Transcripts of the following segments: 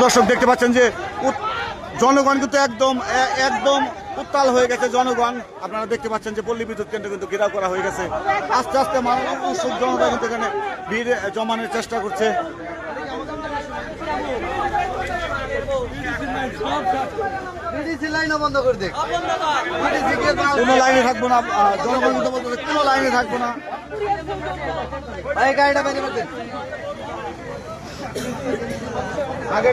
দর্শক দেখতে পাচ্ছেন যে জনগণ কিন্তু একদম একদম উত্তাল হয়ে গেছে জনগণ। আপনারা দেখতে পাচ্ছেন যে পল্লী বিদ্যুৎ কেন্দ্র কিন্তু ঘেরাও করা হয়ে গেছে। আস্তে আস্তে উৎসুক জনতা কিন্তু এখানে ভিড় জমানোর চেষ্টা করছে। কোনো লাইনে থাকবো না, জনগণ কিন্তু বলতেছে কোনো লাইনে থাকবো না। আগে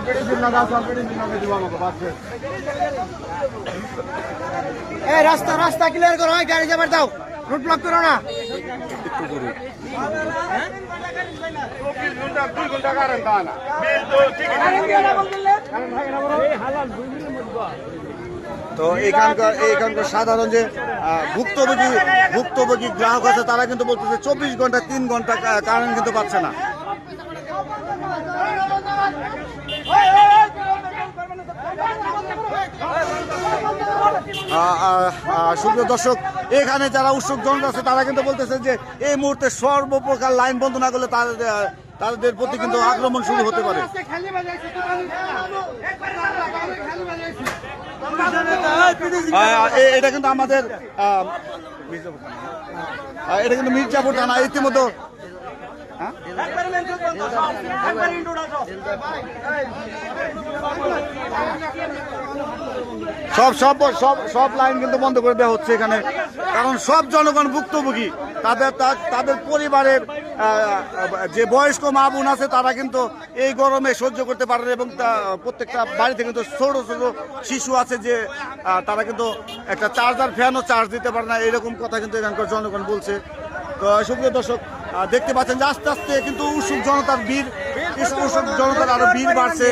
রাস্তা রাস্তা ক্লিয়ার করো, গাড়ি যাবার দাও, রোড ব্লক করো না। তো এখানকার সাধারণ যে ভুক্তভোগী গ্রাহক আছে তারা কিন্তু বলতেছে 24 ঘন্টা 3 ঘন্টা কারেন্ট কিন্তু পাচ্ছে না। সুপ্রিয় দর্শক, এখানে যারা উৎসুক জনতা আছে তারা কিন্তু বলতেছে যে এই মুহূর্তে সর্বপ্রকার লাইন বন্ধ না করলে তাদের প্রতি কিন্তু আক্রমণ শুরু হতে পারে। এটা কিন্তু আমাদের এটা কিন্তু মির্জাপুর থানা ইতিমধ্যে সব লাইন কিন্তু বন্ধ করে দেওয়া হচ্ছে এখানে, কারণ সব জনগণ ভুক্তভোগী। তাদের পরিবারের যে বয়স্ক মা বোন আছে তারা কিন্তু এই গরমে সহ্য করতে পারে না, এবং প্রত্যেকটা বাড়িতে কিন্তু ছোট ছোট শিশু আছে যে তারা কিন্তু একটা চার্জার ফ্যানও চার্জ দিতে পারে না, এরকম কথা কিন্তু এখানকার জনগণ বলছে। তো সুপ্রিয় দর্শক, দেখতে পাচ্ছেন যে আস্তে আস্তে কিন্তু উৎসুক জনতার আরো ভিড় বাড়ছে।